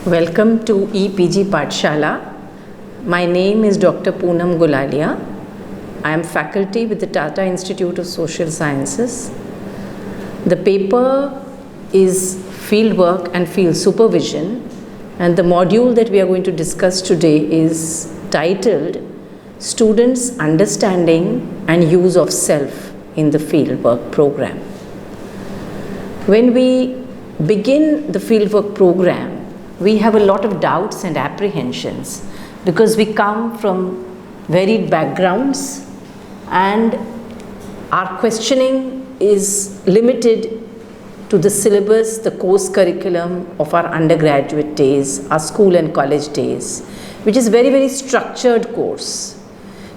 Welcome to EPG Pathshala. My name is Dr. Poonam Gulalia. I am faculty with the Tata Institute of Social Sciences. The paper is Fieldwork and Field Supervision, and the module that we are going to discuss today is titled Students' Understanding and Use of Self in the Fieldwork Program. When we begin the Fieldwork Program, we have a lot of doubts and apprehensions because we come from varied backgrounds and our questioning is limited to the syllabus, the course curriculum of our undergraduate days, our school and college days, which is very, very structured course.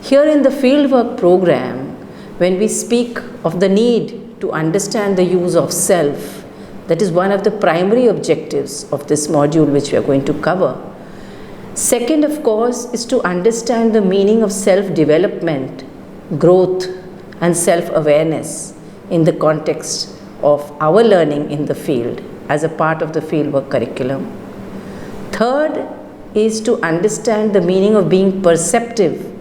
Here in the Fieldwork Program, when we speak of the need to understand the use of self, that is one of the primary objectives of this module which we are going to cover. Second, of course, is to understand the meaning of self-development, growth, and self-awareness in the context of our learning in the field as a part of the fieldwork curriculum. Third is to understand the meaning of being perceptive,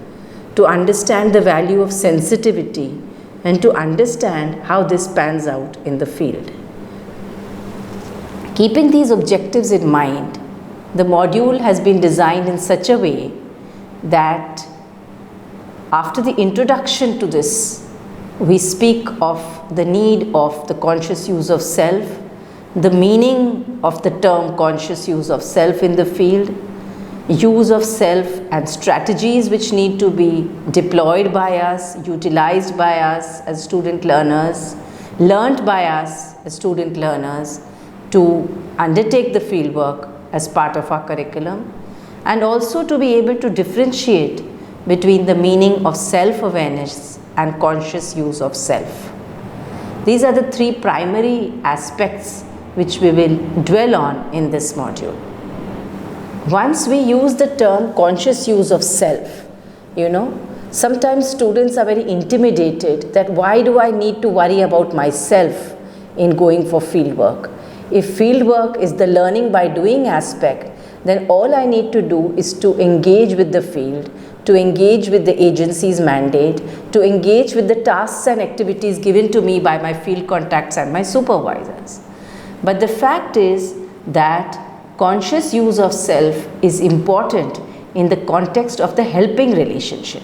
to understand the value of sensitivity, and to understand how this pans out in the field. Keeping these objectives in mind, the module has been designed in such a way that after the introduction to this, we speak of the need of the conscious use of self, the meaning of the term conscious use of self in the field, use of self and strategies which need to be deployed by us, utilized by us as student learners, learnt by us as student learners, to undertake the fieldwork as part of our curriculum, and also to be able to differentiate between the meaning of self-awareness and conscious use of self. These are the three primary aspects which we will dwell on in this module. Once we use the term conscious use of self, sometimes students are very intimidated that why do I need to worry about myself in going for fieldwork? If fieldwork is the learning by doing aspect, then all I need to do is to engage with the field, to engage with the agency's mandate, to engage with the tasks and activities given to me by my field contacts and my supervisors. But the fact is that conscious use of self is important in the context of the helping relationship.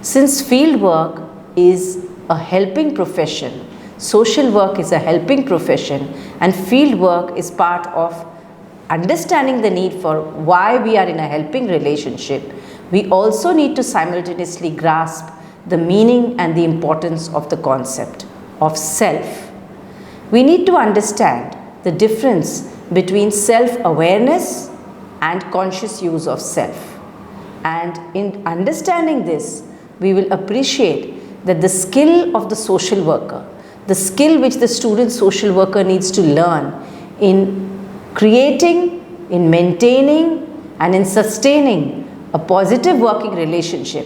Since fieldwork is a helping profession, social work is a helping profession, and field work is part of understanding the need for why we are in a helping relationship. We also need to simultaneously grasp the meaning and the importance of the concept of self. We need to understand the difference between self-awareness and conscious use of self. And in understanding this, we will appreciate that the skill of the social worker, the skill which the student social worker needs to learn in creating, in maintaining, and in sustaining a positive working relationship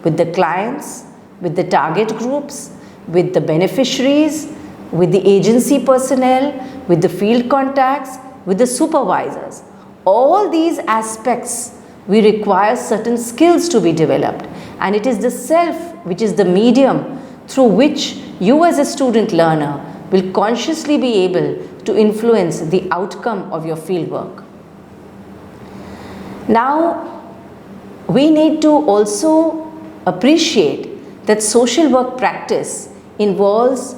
with the clients, with the target groups, with the beneficiaries, with the agency personnel, with the field contacts, with the supervisors. All these aspects, we require certain skills to be developed, and it is the self which is the medium through which you as a student learner will consciously be able to influence the outcome of your fieldwork. Now, we need to also appreciate that social work practice involves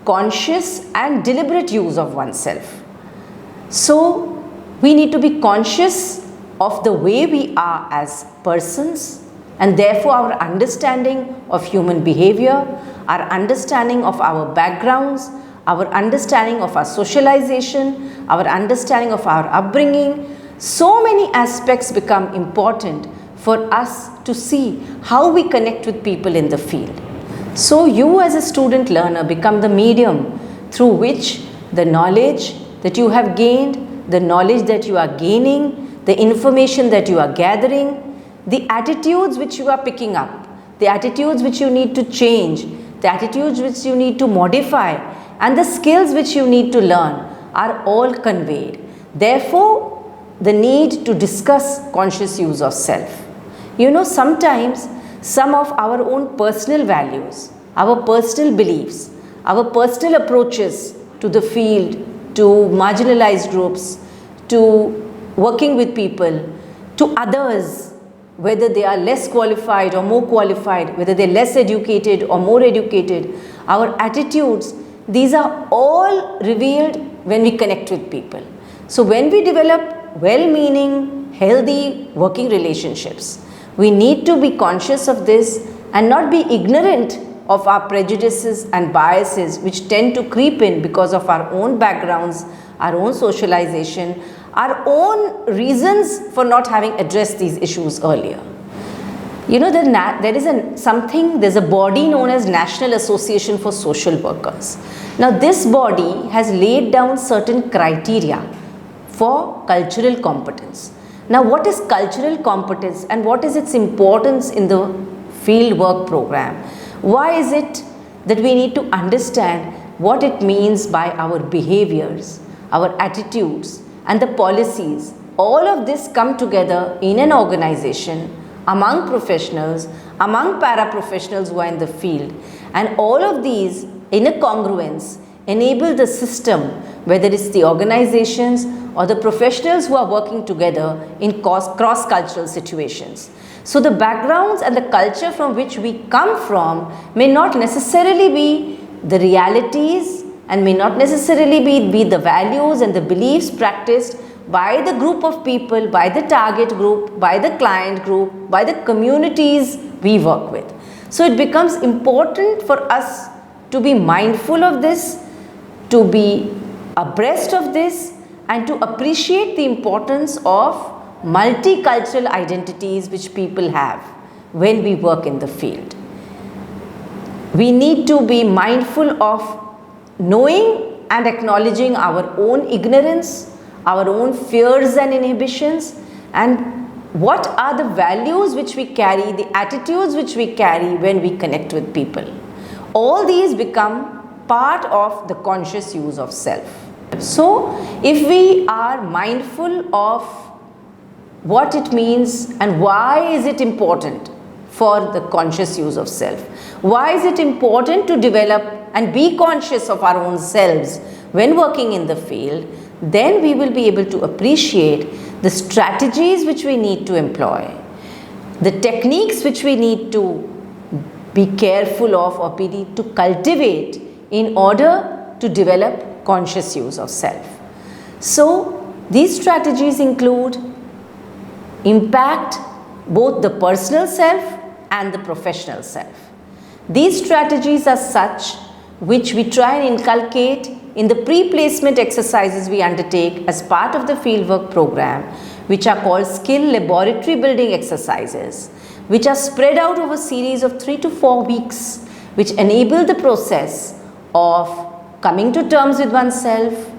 conscious and deliberate use of oneself. So, we need to be conscious of the way we are as persons, and therefore our understanding of human behavior, our understanding of our backgrounds, our understanding of our socialization, our understanding of our upbringing. So many aspects become important for us to see how we connect with people in the field. So you as a student learner become the medium through which the knowledge that you have gained, the knowledge that you are gaining, the information that you are gathering, the attitudes which you are picking up, the attitudes which you need to change, the attitudes which you need to modify, and the skills which you need to learn are all conveyed. Therefore, the need to discuss conscious use of self. Sometimes some of our own personal values, our personal beliefs, our personal approaches to the field, to marginalized groups, to working with people, to others, whether they are less qualified or more qualified, whether they're less educated or more educated, our attitudes, these are all revealed when we connect with people. So when we develop well-meaning, healthy working relationships, we need to be conscious of this and not be ignorant of our prejudices and biases which tend to creep in because of our own backgrounds, our own socialization, our own reasons for not having addressed these issues earlier. There's a body known as National Association for Social Workers. Now this body has laid down certain criteria for cultural competence. Now what is cultural competence and what is its importance in the field work program? Why is it that we need to understand what it means by our behaviors, our attitudes and the policies? All of this come together in an organization among professionals, among paraprofessionals who are in the field, and all of these in a congruence enable the system, whether it's the organizations or the professionals who are working together in cross-cultural situations. So the backgrounds and the culture from which we come from may not necessarily be the realities and may not necessarily be the values and the beliefs practiced by the group of people, by the target group, by the client group, by the communities we work with. So it becomes important for us to be mindful of this, to be abreast of this, and to appreciate the importance of multicultural identities which people have when we work in the field. We need to be mindful of knowing and acknowledging our own ignorance, our own fears and inhibitions, and what are the values which we carry, the attitudes which we carry when we connect with people. All these become part of the conscious use of self. So, if we are mindful of what it means and why is it important for the conscious use of self, why is it important to develop and be conscious of our own selves when working in the field, then we will be able to appreciate the strategies which we need to employ, the techniques which we need to be careful of or we need to cultivate in order to develop conscious use of self. So these strategies include impact both the personal self and the professional self. These strategies are such which we try and inculcate in the pre-placement exercises we undertake as part of the fieldwork program, which are called skill laboratory building exercises, which are spread out over a series of 3 to 4 weeks, which enable the process of coming to terms with oneself,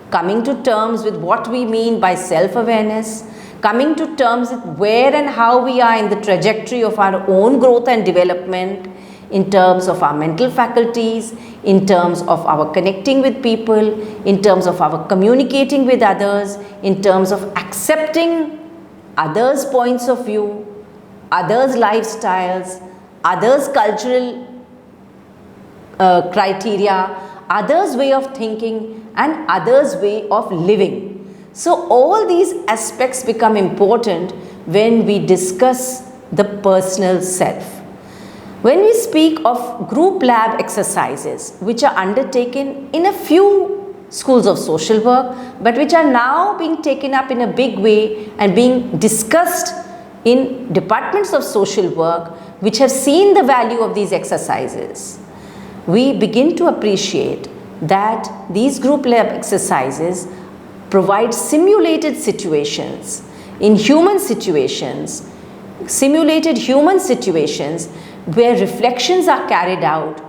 coming to terms with what we mean by self-awareness, coming to terms with where and how we are in the trajectory of our own growth and development, in terms of our mental faculties, in terms of our connecting with people, in terms of our communicating with others, in terms of accepting others' points of view, others' lifestyles, others' cultural criteria, others' way of thinking and others' way of living. So all these aspects become important when we discuss the personal self. When we speak of group lab exercises, which are undertaken in a few schools of social work, but which are now being taken up in a big way and being discussed in departments of social work, which have seen the value of these exercises, we begin to appreciate that these group lab exercises provide simulated situations in human situations, simulated human situations where reflections are carried out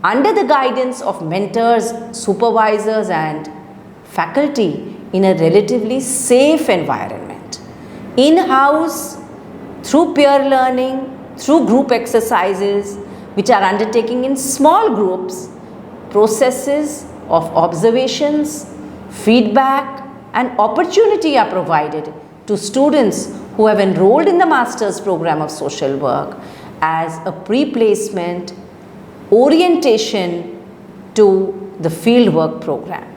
under the guidance of mentors, supervisors and faculty in a relatively safe environment. In-house, through peer learning, through group exercises which are undertaken in small groups, processes of observations, feedback and opportunity are provided to students who have enrolled in the Master's Program of Social Work as a pre-placement orientation to the fieldwork program.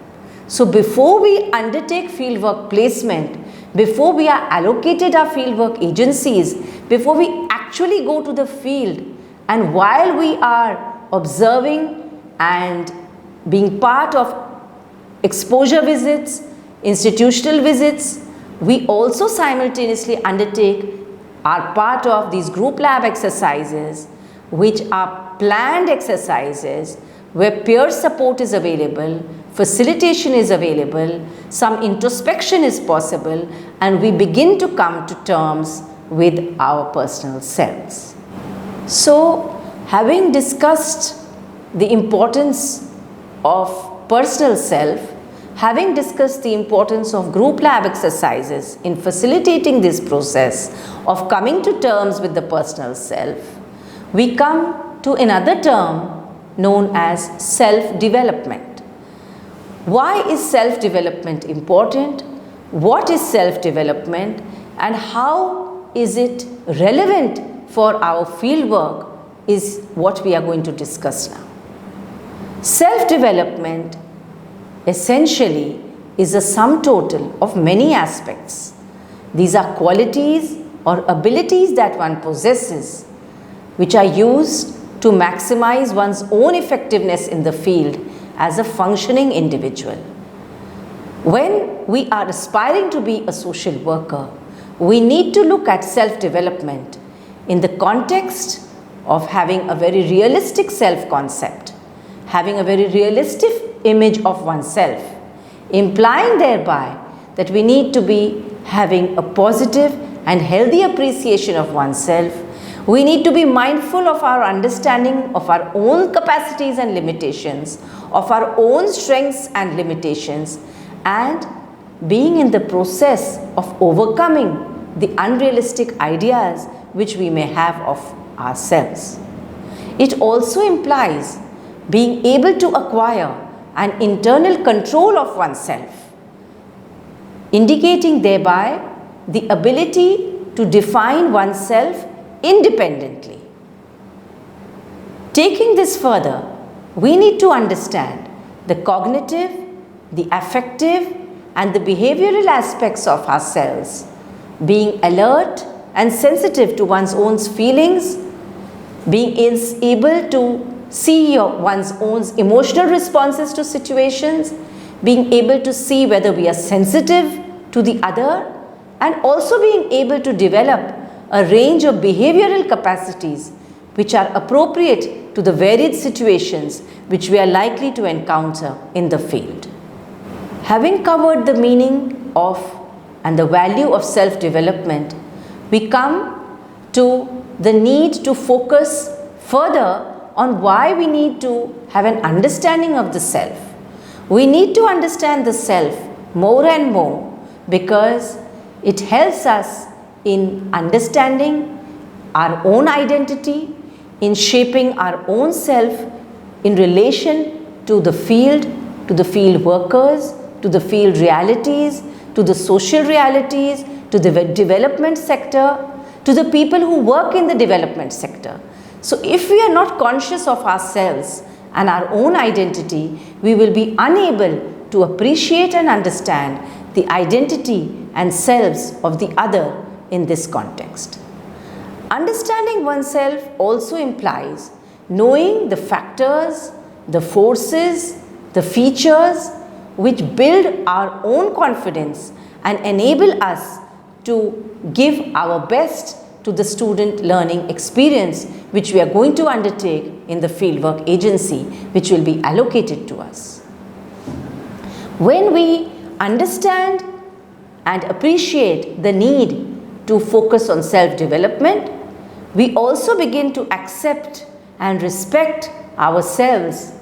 So before we undertake fieldwork placement, before we are allocated our fieldwork agencies, before we actually go to the field, and while we are observing and being part of exposure visits, institutional visits, we also simultaneously undertake our part of these group lab exercises, which are planned exercises where peer support is available, facilitation is available, some introspection is possible, and we begin to come to terms with our personal selves. So, having discussed the importance of personal self, having discussed the importance of group lab exercises in facilitating this process of coming to terms with the personal self, we come to another term known as self-development. Why is self-development important? What is self-development and how is it relevant for our fieldwork is what we are going to discuss now. Self-development essentially is a sum total of many aspects. These are qualities or abilities that one possesses which are used to maximize one's own effectiveness in the field as a functioning individual. When we are aspiring to be a social worker, we need to look at self-development in the context of having a very realistic self-concept, having a very realistic image of oneself, implying thereby that we need to be having a positive and healthy appreciation of oneself. We need to be mindful of our understanding of our own capacities and limitations, of our own strengths and limitations, and being in the process of overcoming the unrealistic ideas which we may have of ourselves. It also implies being able to acquire an internal control of oneself, indicating thereby the ability to define oneself independently. Taking this further, we need to understand the cognitive, the affective, and the behavioral aspects of ourselves, being alert and sensitive to one's own feelings, being able to see one's own emotional responses to situations, being able to see whether we are sensitive to the other, and also being able to develop a range of behavioral capacities which are appropriate to the varied situations which we are likely to encounter in the field. Having covered the meaning of and the value of self-development, we come to the need to focus further on why we need to have an understanding of the self. We need to understand the self more and more because it helps us in understanding our own identity, in shaping our own self in relation to the field workers, to the field realities, to the social realities, to the development sector, to the people who work in the development sector. So if we are not conscious of ourselves and our own identity, we will be unable to appreciate and understand the identity and selves of the other in this context. Understanding oneself also implies knowing the factors, the forces, the features which build our own confidence and enable us to give our best to the student learning experience which we are going to undertake in the fieldwork agency which will be allocated to us. When we understand and appreciate the need to focus on self-development, we also begin to accept and respect ourselves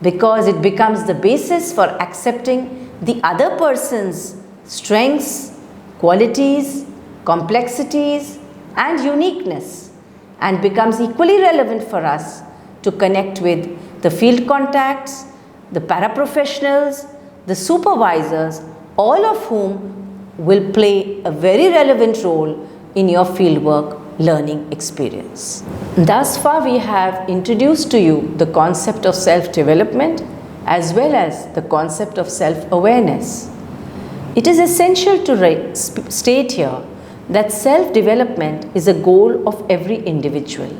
because it becomes the basis for accepting the other person's strengths, qualities, complexities, and uniqueness, and becomes equally relevant for us to connect with the field contacts, the paraprofessionals, the supervisors all of whom will play a very relevant role in your fieldwork learning experience. Thus far, we have introduced to you the concept of self-development as well as the concept of self-awareness. It is essential to state here that self-development is a goal of every individual,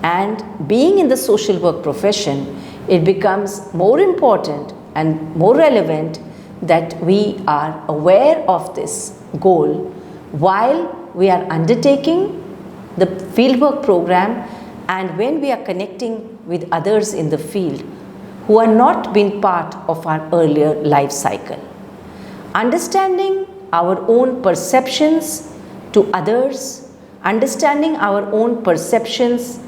and being in the social work profession, it becomes more important and more relevant that we are aware of this goal while we are undertaking the fieldwork program and when we are connecting with others in the field who are not been part of our earlier life cycle. Understanding our own perceptions to others, understanding our own perceptions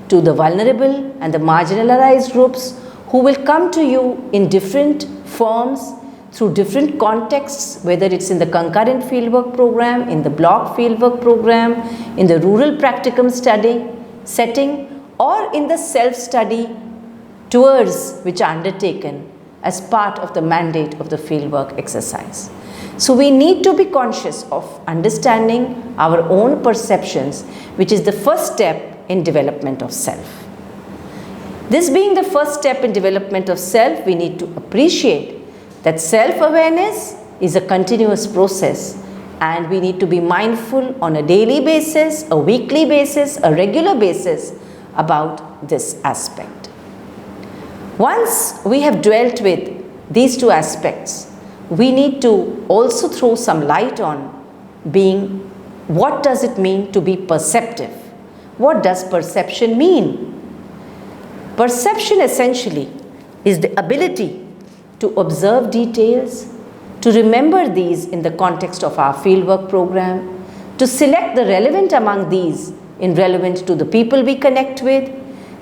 to the vulnerable and the marginalized groups who will come to you in different forms through different contexts, whether it's in the concurrent fieldwork program, in the block fieldwork program, in the rural practicum setting, or in the self-study tours which are undertaken as part of the mandate of the fieldwork exercise. So we need to be conscious of understanding our own perceptions, which is the first step in development of self. This being the first step in development of self, we need to appreciate that self-awareness is a continuous process and we need to be mindful on a daily basis, a weekly basis, a regular basis about this aspect. Once we have dwelt with these two aspects, we need to also throw some light on being what does it mean to be perceptive? What does perception mean? Perception essentially is the ability to observe details, to remember these in the context of our fieldwork program, to select the relevant among these in relevant to the people we connect with,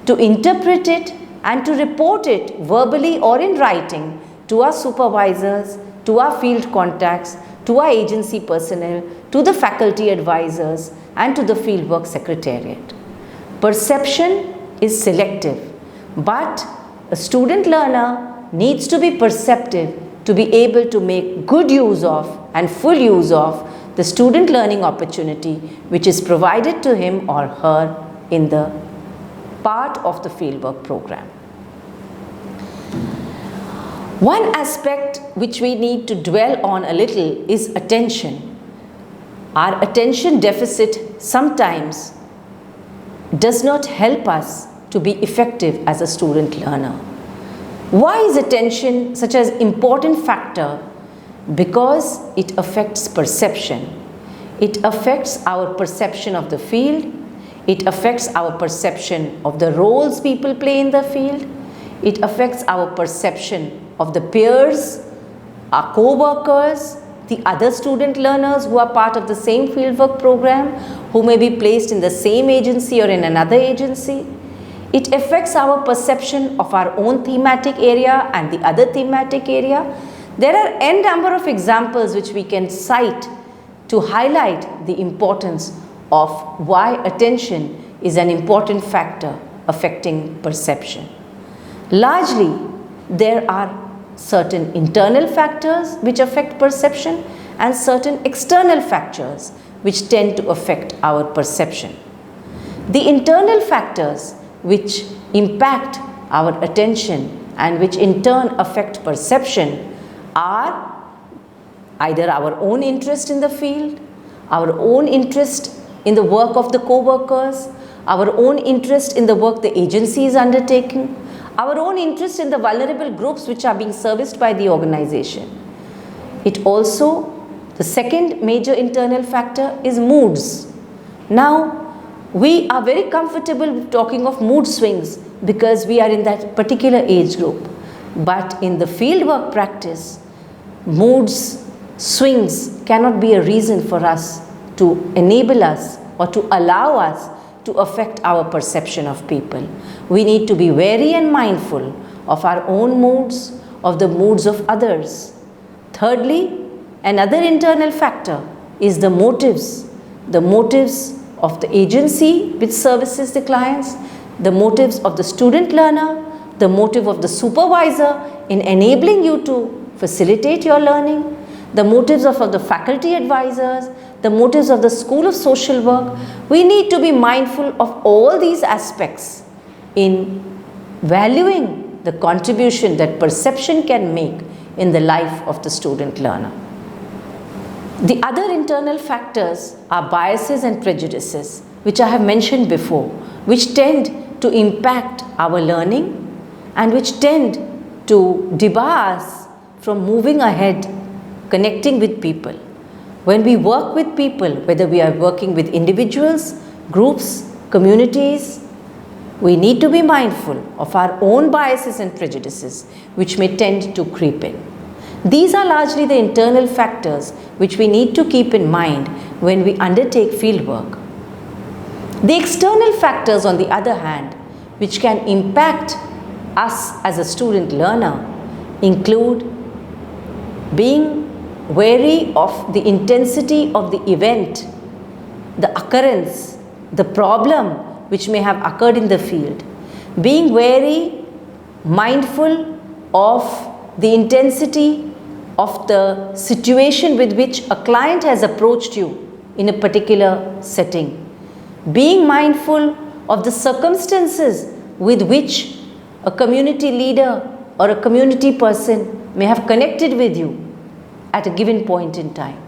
to interpret it and to report it verbally or in writing to our supervisors, to our field contacts, to our agency personnel, to the faculty advisors and to the fieldwork secretariat. Perception is selective, but a student learner needs to be perceptive to be able to make good use of and full use of the student learning opportunity which is provided to him or her in the part of the fieldwork program. One aspect which we need to dwell on a little is attention. Our attention deficit sometimes does not help us to be effective as a student learner. Why is attention such an important factor? Because it affects perception. It affects our perception of the field. It affects our perception of the roles people play in the field. It affects our perception of the peers, our co-workers, the other student learners who are part of the same fieldwork program, who may be placed in the same agency or in another agency. It affects our perception of our own thematic area and the other thematic area. There are n number of examples which we can cite to highlight the importance of why attention is an important factor affecting perception. Largely, there are certain internal factors which affect perception and certain external factors which tend to affect our perception. The internal factors which impact our attention and which in turn affect perception are either our own interest in the field, our own interest in the work of the co-workers, our own interest in the work the agency is undertaking, our own interest in the vulnerable groups which are being serviced by the organization. It also, the second major internal factor is moods. Now, we are very comfortable talking of mood swings because we are in that particular age group. But in the fieldwork practice, moods, swings cannot be a reason for us to enable us or to allow us to affect our perception of people. We need to be wary and mindful of our own moods, of the moods of others. Thirdly, another internal factor is the motives of the agency which services the clients, the motives of the student learner, the motive of the supervisor in enabling you to facilitate your learning, the motives of the faculty advisors, the motives of the School of Social Work. We need to be mindful of all these aspects in valuing the contribution that perception can make in the life of the student learner. The other internal factors are biases and prejudices, which I have mentioned before, which tend to impact our learning and which tend to debar us from moving ahead, connecting with people. When we work with people, whether we are working with individuals, groups, communities, we need to be mindful of our own biases and prejudices, which may tend to creep in. These are largely the internal factors which we need to keep in mind when we undertake fieldwork. The external factors, on the other hand, which can impact us as a student learner, include being wary of the intensity of the event, the occurrence, the problem which may have occurred in the field, being wary, mindful of the intensity of the situation with which a client has approached you in a particular setting, being mindful of the circumstances with which a community leader or a community person may have connected with you at a given point in time.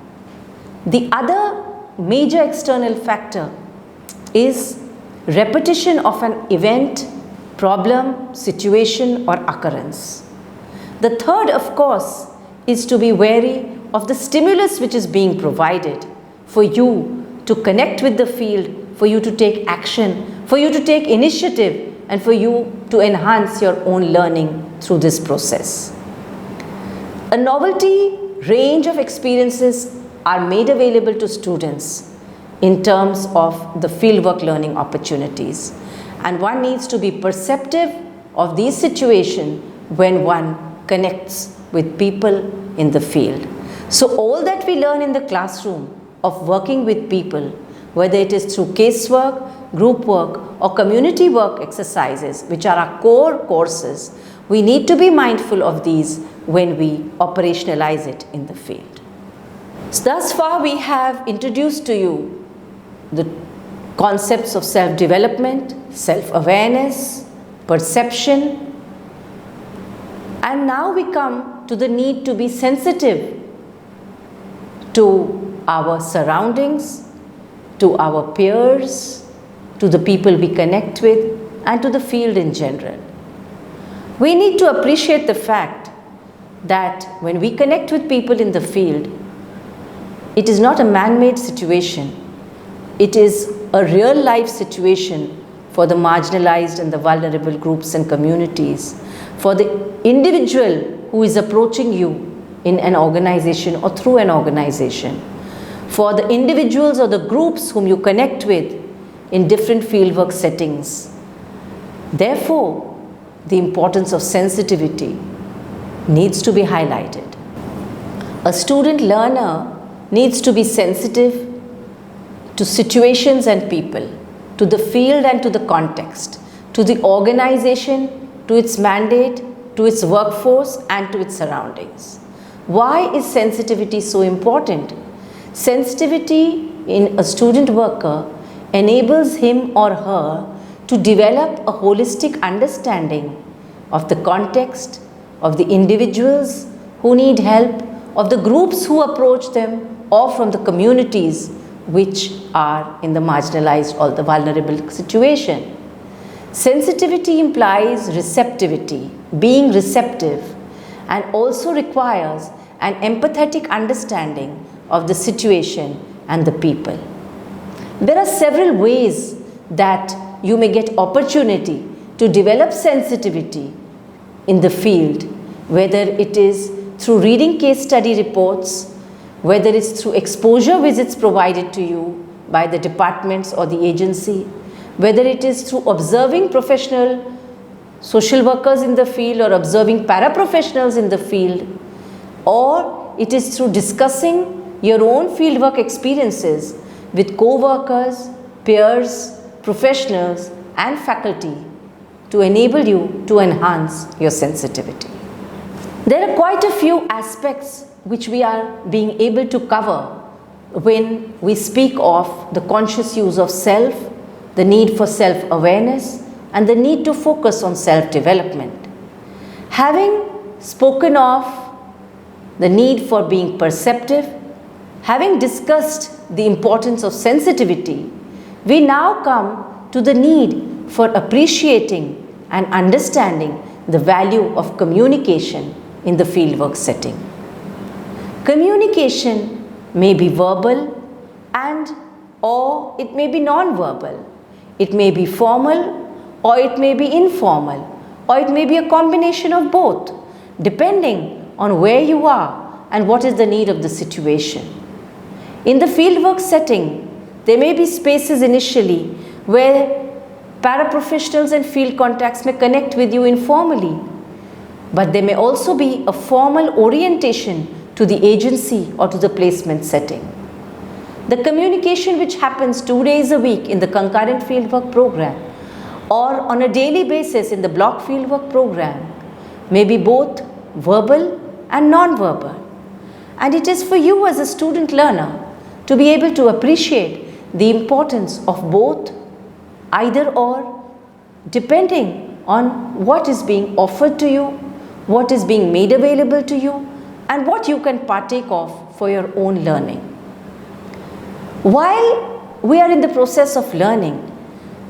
The other major external factor is repetition of an event, problem, situation or occurrence. The third, of course, is to be wary of the stimulus which is being provided for you to connect with the field, for you to take action, for you to take initiative, and for you to enhance your own learning through this process. A novelty range of experiences are made available to students in terms of the fieldwork learning opportunities, and one needs to be perceptive of these situations when one connects with people in the field. So all that we learn in the classroom of working with people, whether it is through casework, group work or community work exercises, which are our core courses, we need to be mindful of these when we operationalize it in the field. So thus far we have introduced to you the concepts of self-development, self-awareness, perception, and now we come to the need to be sensitive to our surroundings, to our peers, to the people we connect with, and to the field in general. We need to appreciate the fact that when we connect with people in the field, it is not a man-made situation. It is a real-life situation for the marginalized and the vulnerable groups and communities, for the individual who is approaching you in an organization or through an organization, for the individuals or the groups whom you connect with in different fieldwork settings. Therefore, the importance of sensitivity needs to be highlighted. A student learner needs to be sensitive to situations and people, to the field and to the context, to the organization, to its mandate, to its workforce and to its surroundings. Why is sensitivity so important? Sensitivity in a student worker enables him or her to develop a holistic understanding of the context, of the individuals who need help, of the groups who approach them, or from the communities which are in the marginalized or the vulnerable situation. Sensitivity implies receptivity, being receptive, and also requires an empathetic understanding of the situation and the people. There are several ways that you may get opportunity to develop sensitivity in the field, whether it is through reading case study reports, whether it's through exposure visits provided to you by the departments or the agency, whether it is through observing professional social workers in the field or observing paraprofessionals in the field, or it is through discussing your own fieldwork experiences with co-workers, peers, professionals and faculty to enable you to enhance your sensitivity. There are quite a few aspects which we are being able to cover when we speak of the conscious use of self, the need for self-awareness, and the need to focus on self-development. Having spoken of the need for being perceptive, having discussed the importance of sensitivity, we now come to the need for appreciating and understanding the value of communication in the fieldwork setting. Communication may be verbal or it may be non-verbal. It may be formal or it may be informal, or it may be a combination of both, depending on where you are and what is the need of the situation. In the fieldwork setting, there may be spaces initially where paraprofessionals and field contacts may connect with you informally, but there may also be a formal orientation to the agency or to the placement setting. The communication which happens 2 days a week in the concurrent fieldwork program or on a daily basis in the block fieldwork program may be both verbal and non-verbal. And it is for you as a student learner to be able to appreciate the importance of both, either or, depending on what is being offered to you, what is being made available to you, and what you can partake of for your own learning. While we are in the process of learning,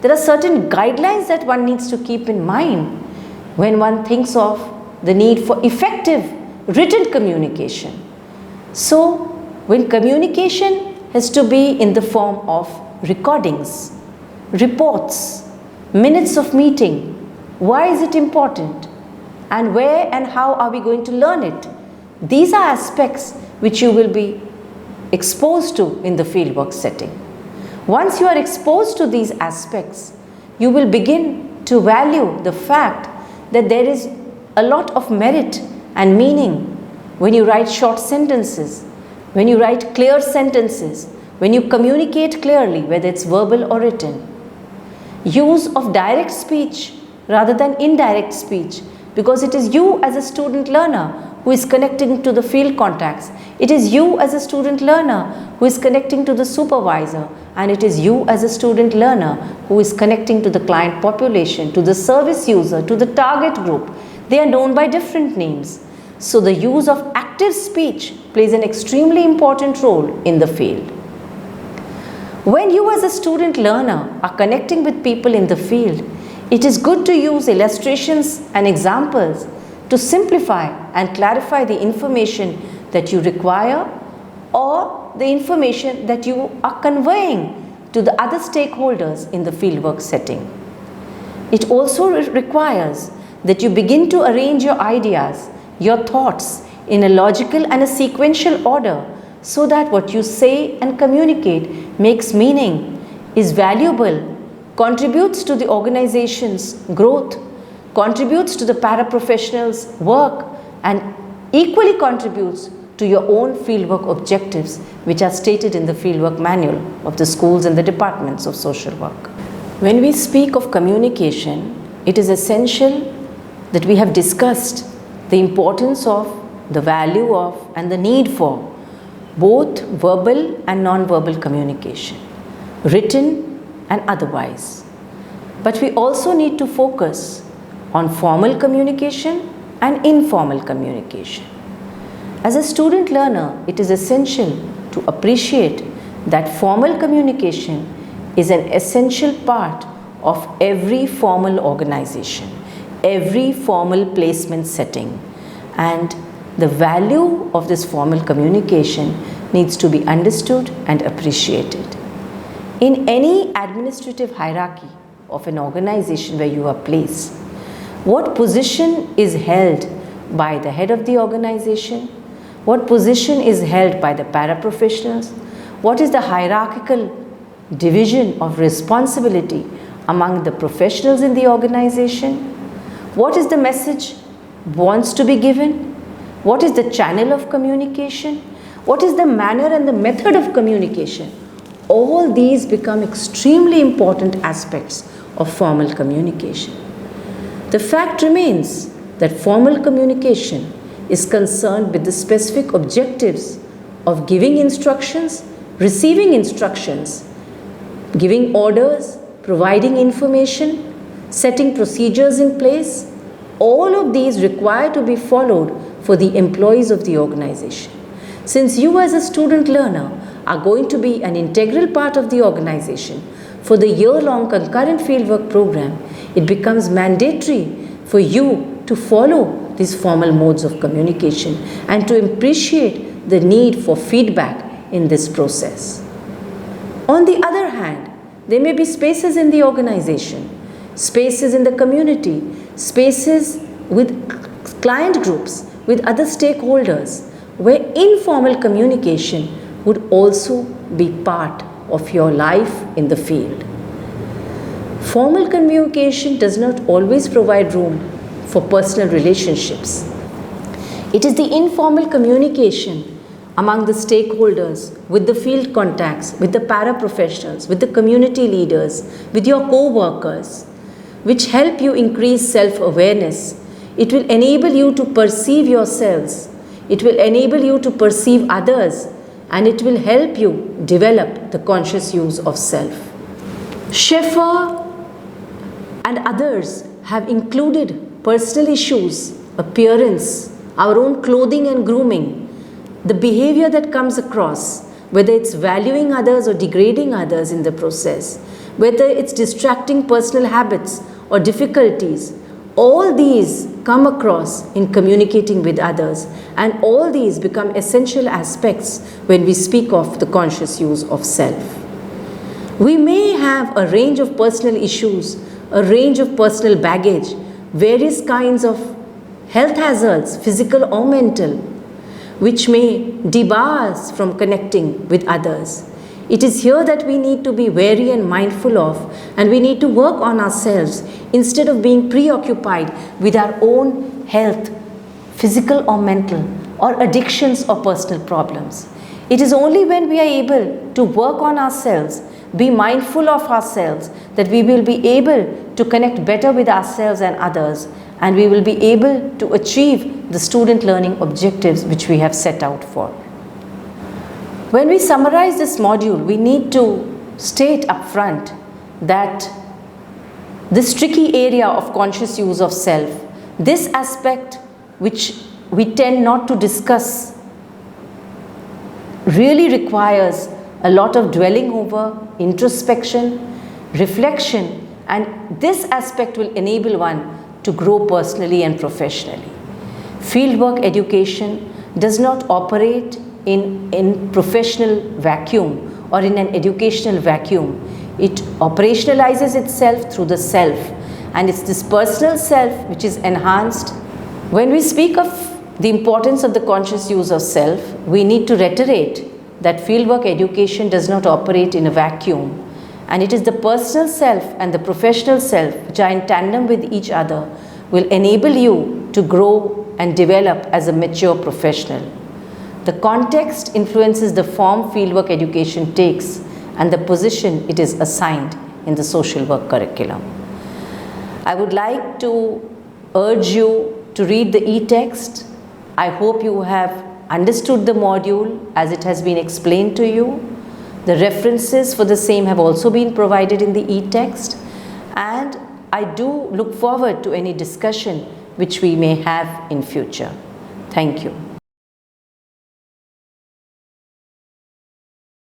there are certain guidelines that one needs to keep in mind when one thinks of the need for effective written communication. So, when communication has to be in the form of recordings, reports, minutes of meeting, why is it important? And where and how are we going to learn it? These are aspects which you will be exposed to in the fieldwork setting. Once you are exposed to these aspects, you will begin to value the fact that there is a lot of merit and meaning when you write short sentences, when you write clear sentences, when you communicate clearly, whether it's verbal or written. Use of direct speech rather than indirect speech, because it is you as a student learner who is connecting to the field contacts. It is you as a student learner who is connecting to the supervisor, and it is you as a student learner who is connecting to the client population, to the service user, to the target group. They are known by different names. So the use of active speech plays an extremely important role in the field. When you as a student learner are connecting with people in the field, it is good to use illustrations and examples to simplify and clarify the information that you require or the information that you are conveying to the other stakeholders in the fieldwork setting. It also requires that you begin to arrange your ideas, your thoughts in a logical and a sequential order, so that what you say and communicate makes meaning, is valuable, contributes to the organization's growth, contributes to the paraprofessional's work, and equally contributes to your own fieldwork objectives, which are stated in the fieldwork manual of the schools and the departments of social work. When we speak of communication, it is essential that we have discussed the importance of, the value of, and the need for both verbal and non-verbal communication, written and otherwise. But we also need to focus on formal communication and informal communication. As a student learner, it is essential to appreciate that formal communication is an essential part of every formal organization, every formal placement setting, and the value of this formal communication needs to be understood and appreciated. In any administrative hierarchy of an organization where you are placed, what position is held by the head of the organization? What position is held by the paraprofessionals? What is the hierarchical division of responsibility among the professionals in the organization? What is the message wants to be given? What is the channel of communication? What is the manner and the method of communication? All these become extremely important aspects of formal communication. The fact remains that formal communication is concerned with the specific objectives of giving instructions, receiving instructions, giving orders, providing information, setting procedures in place. All of these require to be followed for the employees of the organization. Since you as a student learner are going to be an integral part of the organization for the year-long concurrent fieldwork program, it becomes mandatory for you to follow these formal modes of communication and to appreciate the need for feedback in this process. On the other hand, there may be spaces in the organization, spaces in the community, spaces with client groups, with other stakeholders, where informal communication would also be part of your life in the field. Formal communication does not always provide room for personal relationships. It is the informal communication among the stakeholders, with the field contacts, with the paraprofessionals, with the community leaders, with your co-workers, which help you increase self-awareness. It will enable you to perceive yourselves. It will enable you to perceive others, and it will help you develop the conscious use of self. Schaeffer and others have included personal issues, appearance, our own clothing and grooming, the behavior that comes across, whether it's valuing others or degrading others in the process, whether it's distracting personal habits or difficulties. All these come across in communicating with others, and all these become essential aspects when we speak of the conscious use of self. We may have a range of personal issues, a range of personal baggage, various kinds of health hazards, physical or mental, which may debar us from connecting with others. It is here that we need to be wary and mindful of, and we need to work on ourselves instead of being preoccupied with our own health, physical or mental, or addictions or personal problems. It is only when we are able to work on ourselves, be mindful of ourselves, that we will be able to connect better with ourselves and others, and we will be able to achieve the student learning objectives which we have set out for. When we summarize this module, we need to state upfront that this tricky area of conscious use of self, this aspect which we tend not to discuss, really requires a lot of dwelling over, introspection, reflection, and this aspect will enable one to grow personally and professionally. Fieldwork education does not operate in professional vacuum or in an educational vacuum. It operationalizes itself through the self, and it's this personal self which is enhanced. When we speak of the importance of the conscious use of self, we need to reiterate that fieldwork education does not operate in a vacuum, and it is the personal self and the professional self which are in tandem with each other will enable you to grow and develop as a mature professional. The context influences the form fieldwork education takes and the position it is assigned in the social work curriculum. I would like to urge you to read the e-text. I hope you have understood the module as it has been explained to you. The references for the same have also been provided in the e-text, and I do look forward to any discussion which we may have in future. Thank you.